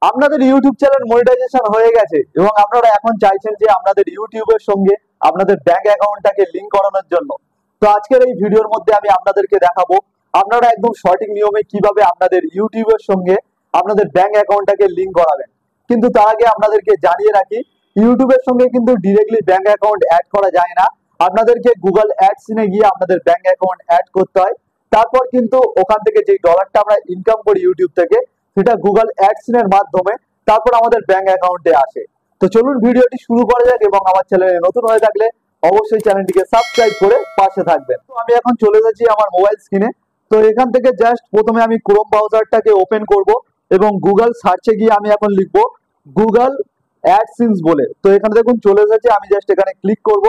আপনাদের YouTube channel monetization হয়ে গেছে এবং আপনারা এখন চাইছেন যে আপনাদের ইউটিউবের সঙ্গে আপনাদের ব্যাংক অ্যাকাউন্টটাকে লিংক করানোর জন্য। তো আজকের এই ভিডিওর মধ্যে আমি আপনাদেরকে দেখাবো আপনারা একদম সঠিক নিয়মে কিভাবে আপনাদের ইউটিউবের সঙ্গে আপনাদের ব্যাংক অ্যাকাউন্টটাকে লিংক করাবেন। কিন্তু তার আগে আপনাদেরকে জানিয়ে রাখি, ইউটিউবের সঙ্গে কিন্তু ডিরেক্টলি ব্যাংক অ্যাকাউন্ট অ্যাড করা যায় না। আপনাদেরকে গুগল অ্যাডসিনে গিয়ে আপনাদের ব্যাংক অ্যাকাউন্ট অ্যাড করতে হয়। তারপর কিন্তু ওখান থেকে যে ডলারটা আমরা ইনকাম করি ইউটিউব থেকে, সেটা গুগল অ্যাডসেন্সের মাধ্যমে তারপর আমাদের ব্যাংক অ্যাকাউন্টে আসে। তো চলুন ভিডিওটি শুরু করা যাক, এবং আমার চ্যানেলে নতুন হয়ে থাকলে অবশ্যই চ্যানেলটিকে সাবস্ক্রাইব করে পাশে থাকবেন। তো আমি এখন চলে এসেছি আমার মোবাইল স্ক্রিনে। তো এখান থেকে জাস্ট প্রথমে আমি ক্রোম ব্রাউজারটাকে ওপেন করব এবং গুগল সার্চে গিয়ে আমি এখন লিখবো গুগল অ্যাডসেন্স বলে। তো এখানে দেখুন চলে এসেছে, আমি জাস্ট এখানে ক্লিক করব।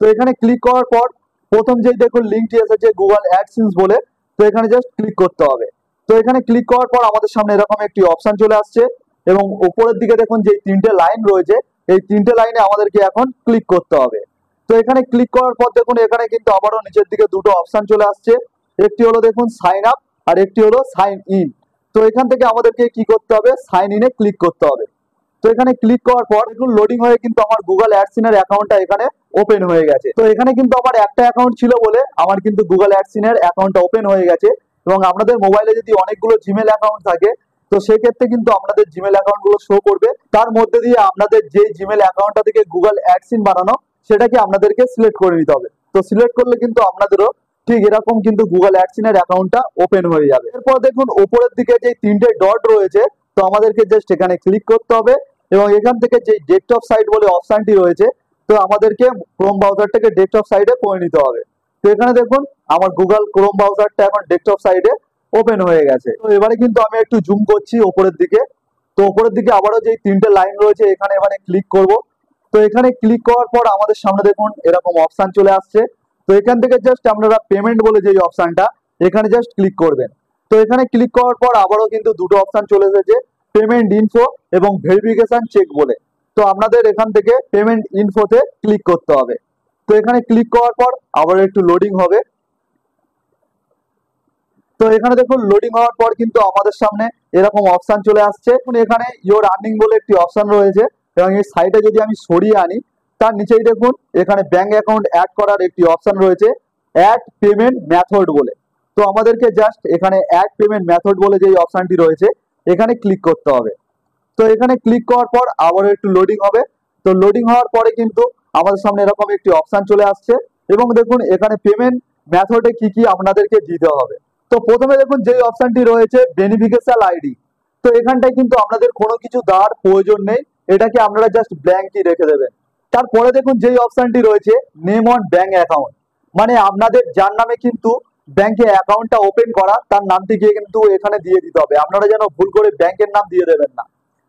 তো এখানে ক্লিক করার পর প্রথম যেই দেখুন লিঙ্কটি এসেছে গুগল অ্যাডসেন্স বলে, তো এখানে জাস্ট ক্লিক করতে হবে। তো এখানে ক্লিক করার পর আমাদের সামনে এরকম একটি অপশন চলে আসছে এবং উপরের দিকে দেখুন যে তিনটে লাইন রয়েছে, এই তিনটে লাইনে আমাদেরকে এখন ক্লিক করতে হবে। তো এখানে ক্লিক করার পর দেখুন এখানে কিন্তু আবারও নিচের দিকে দুটো অপশন চলে আসছে, একটি হলো দেখুন সাইন আপ আর একটি হলো সাইন ইন। তো এখান থেকে আমাদেরকে কি করতে হবে, সাইন ইনে ক্লিক করতে হবে। তো এখানে ক্লিক করার পর দেখুন লোডিং হয়ে কিন্তু আমার গুগল অ্যাডসেন্সের অ্যাকাউন্টটা এখানে ওপেন হয়ে গেছে। তো এখানে কিন্তু আমার একটা অ্যাকাউন্ট ছিল বলে আমার কিন্তু গুগল অ্যাডসেন্সের অ্যাকাউন্টটা ওপেন হয়ে গেছে। এবং আপনাদের মোবাইলে যদি অনেকগুলো জিমেল অ্যাকাউন্ট থাকে, তো সেক্ষেত্রে কিন্তু আপনাদের জিমেল অ্যাকাউন্ট গুলো শো করবে, তার মধ্যে দিয়ে আপনাদের যে জিমেল অ্যাকাউন্টটা থেকে গুগল অ্যাডসেন্স বানানো সেটাকে আপনাদেরকে সিলেক্ট করে নিতে হবে। তো সিলেক্ট করলে কিন্তু আপনাদেরও ঠিক এরকম কিন্তু গুগল অ্যাডসেন্সের অ্যাকাউন্টটা ওপেন হয়ে যাবে। এরপর দেখুন উপরের দিকে যে তিনটে ডট রয়েছে, তো আমাদেরকে জাস্ট এখানে ক্লিক করতে হবে এবং এখান থেকে যে ডেস্কটপ সাইট বলে অপশনটি রয়েছে, তো আমাদেরকে ক্রোম ব্রাউজারটাকে ডেস্কটপ সাইডে করে নিতে হবে। তো এখানে দেখুন আমার গুগল ক্রোম ব্রাউজারটা এখন ডেস্কটপ সাইডে ওপেন হয়ে গেছে। তো এবারে কিন্তু আমি একটু জুম করছি উপরের দিকে। তো উপরের দিকে আবারও যে তিনটে লাইন রয়েছে এখানে এবারে ক্লিক করব। তো এখানে ক্লিক করার পর আমাদের সামনে দেখুন এরকম অপশন চলে আসছে। তো এখান থেকে জাস্ট আপনারা পেমেন্ট বলে যে অপশনটা, এখানে জাস্ট ক্লিক করবেন। তো এখানে ক্লিক করার পর আবারও কিন্তু দুটো অপশন চলে এসেছে, পেমেন্ট ইনফো এবং ভেরিফিকেশন চেক বলে। তো আপনাদের এখান থেকে পেমেন্ট ইনফোতে ক্লিক করতে হবে। তো এখানে ক্লিক করার পর আবার একটু লোডিং হবে। তো এখানে দেখুন লোডিং হওয়ার পর কিন্তু আমাদের সামনে এরকম অপশন চলে আসছে। এখানে ইওর আর্নিং বলে একটি অপশন রয়েছে এবং এই সাইডে যদি আমি সরিয়ে আনি, তার নিচেই দেখুন এখানে ব্যাংক অ্যাকাউন্ট অ্যাড করার একটি অপশন রয়েছে, অ্যাড পেমেন্ট মেথড বলে। তো আমাদেরকে জাস্ট এখানে অ্যাড পেমেন্ট মেথড বলে যে অপশনটি রয়েছে এখানে ক্লিক করতে হবে। তো এখানে ক্লিক করার পর আবারও একটু লোডিং হবে। তো লোডিং হওয়ার পরে কিন্তু আমাদের সামনে এরকম একটি অপশন চলে আসছে এবং দেখুন এখানে পেমেন্ট মেথডে কি কি আপনাদেরকে দিতে হবে। তো প্রথমে দেখুন যে অপশনটি রয়েছে বেনিফিশিয়াল আইডি, তো এখানটায় কিন্তু আপনাদের কোনো কিছু দেওয়ার প্রয়োজন নেই, এটাকে আপনারা জাস্ট ব্ল্যাঙ্কই রেখে দেবেন। তারপরে দেখুন যেই অপশনটি রয়েছে নেম অন ব্যাংক অ্যাকাউন্ট, মানে আপনাদের যার নামে কিন্তু ব্যাংকে অ্যাকাউন্টটা ওপেন করা তার নামটি গিয়ে কিন্তু এখানে দিয়ে দিতে হবে। আপনারা যেন ভুল করে ব্যাংকের নাম দিয়ে দেবেন না,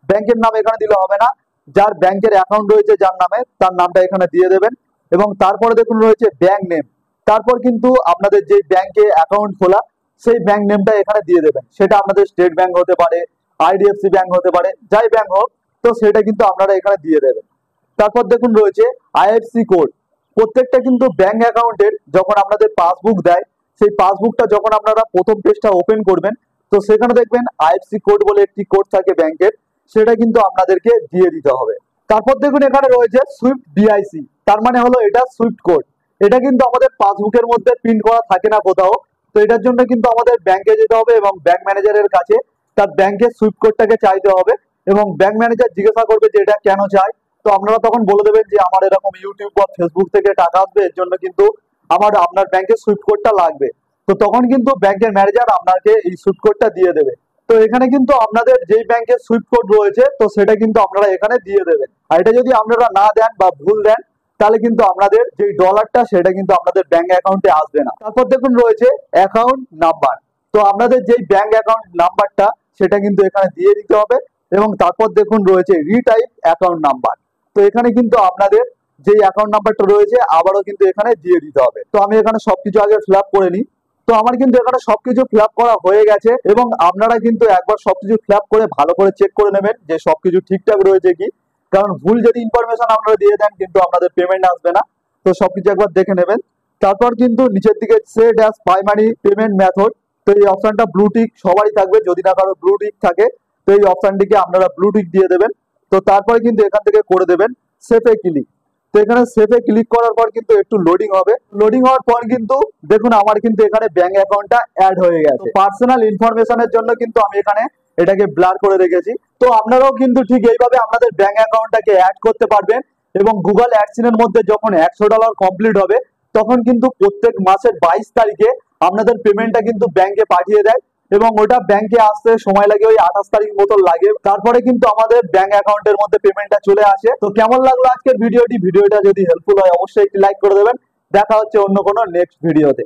ব্যাংকের নাম এখানে দিলে হবে না, যার ব্যাংকের অ্যাকাউন্ট রয়েছে যার নামে তার নামটা এখানে দিয়ে দেবেন। এবং তারপরে দেখুন রয়েছে ব্যাংক নেম, তারপর কিন্তু আপনাদের যে ব্যাংকে অ্যাকাউন্ট খোলা সেই ব্যাংক নেমটা এখানে দিয়ে দেবেন। সেটা আপনাদের স্টেট ব্যাংক হতে পারে, আইডিএফসি ব্যাংক হতে পারে, যাই ব্যাংক হোক, তো সেটা কিন্তু আপনারা এখানে দিয়ে দেবেন। তারপর দেখুন রয়েছে আইএফসি কোড। প্রত্যেকটা কিন্তু ব্যাংক অ্যাকাউন্টের যখন আপনাদের পাসবুক দেয়, সেই পাসবুকটা যখন আপনারা প্রথম পেজটা ওপেন করবেন, তো সেখানে দেখবেন আইএফসি কোড বলে একটি কোড থাকে ব্যাংকের, সেটা কিন্তু আপনাদেরকে দিয়ে দিতে হবে। তারপর দেখুন এখানে রয়েছে সুইফট বিআইসি, তার মানে হলো এটা সুইফট কোড। এটা কিন্তু আমাদের পাসবুকের মধ্যে প্রিন্ট করা থাকে না কোথাও, তো এটার জন্য কিন্তু আমাদের ব্যাংকে যেতে হবে এবং ব্যাংক ম্যানেজারের কাছে তার ব্যাংকের সুইফট কোডটাকে চাইতে হবে এবং ব্যাংক ম্যানেজার জিজ্ঞাসা করবে যে এটা কেন চাই। তো আপনারা তখন বলে দেবেন যে আমার এরকম ইউটিউব বা ফেসবুক থেকে টাকা আসবে, এর জন্য কিন্তু আপনার ব্যাংকের সুইফট কোডটা লাগবে। তো তখন কিন্তু ব্যাংকের ম্যানেজার আপনাকে এই সুইফট কোডটা দিয়ে দেবে। তো এখানে কিন্তু আপনাদের যেই ব্যাংকের সুইফট কোড রয়েছে তো সেটা কিন্তু আপনারা এখানে দিয়ে দেবেন। আর এটা যদি আপনারা না দেন বা ভুল দেন, তাহলে কিন্তু আপনাদের যে ডলারটা সেটা কিন্তু আপনাদের ব্যাংক অ্যাকাউন্টে আসবে না। তারপর দেখুন রয়েছে অ্যাকাউন্ট নাম্বার, তো আপনাদের যেই ব্যাংক অ্যাকাউন্ট নাম্বারটা সেটা কিন্তু এখানে দিয়ে দিতে হবে। এবং তারপর দেখুন রয়েছে রিটাইপ অ্যাকাউন্ট নাম্বার, তো এখানে কিন্তু আপনাদের যেই অ্যাকাউন্ট নাম্বারটা রয়েছে আবারও কিন্তু এখানে দিয়ে দিতে হবে। তো আমি এখানে সবকিছু আগে ফিল আপ করে নিই। তো আমার কিন্তু এখানে সবকিছু ফিল আপ করা হয়ে গেছে এবং আপনারা কিন্তু একবার সবকিছু ফিল আপ করে ভালো করে চেক করে নেবেন যে সবকিছু ঠিকঠাক রয়েছে কি, কারণ ভুল যদি ইনফরমেশন আপনারা দিয়ে দেন কিন্তু আপনাদের পেমেন্ট আসবে না। তো সবকিছু একবার দেখে নেবেন। তারপর কিন্তু নিচের দিকে set as primary payment method, তো এই অপশনটা ব্লু টিক সবারই থাকবে, যদি না কারো ব্লু টিক থাকে তো এই অপশনটিকে আপনারা ব্লু টিক দিয়ে দেবেন। তো তারপরে কিন্তু এখান থেকে করে দেবেন সেফে ক্লিক। তো এখানে সেফে ক্লিক করার পর কিন্তু একটু লোডিং হবে। লোডিং হওয়ার পর কিন্তু দেখুন আমার কিন্তু এখানে ব্যাংক অ্যাকাউন্টটা অ্যাড হয়ে গেছে। পার্সোনাল ইনফরমেশনের জন্য কিন্তু আমি এখানে এটাকে ব্লার করে রেখেছি। তো আপনারাও কিন্তু ঠিক এইভাবে আপনাদের ব্যাংক অ্যাকাউন্টটাকে অ্যাড করতে পারবেন এবং গুগল অ্যাডসেন্সের মধ্যে যখন $100 কমপ্লিট হবে তখন কিন্তু প্রত্যেক মাসের 22 তারিখে আপনাদের পেমেন্টটা কিন্তু ব্যাংকে পাঠিয়ে দেয় এবং ওটা ব্যাংকে আসতে সময় লাগে ওই 28 তারিখ মতো লাগে। তারপরে কিন্তু আমাদের ব্যাংক অ্যাকাউন্টের মধ্যে পেমেন্টটা চলে আসে। তো কেমন লাগলো আজকের ভিডিওটা যদি হেল্পফুল হয় অবশ্যই একটি লাইক করে দেবেন। দেখা হচ্ছে অন্য কোনো নেক্সট ভিডিওতে।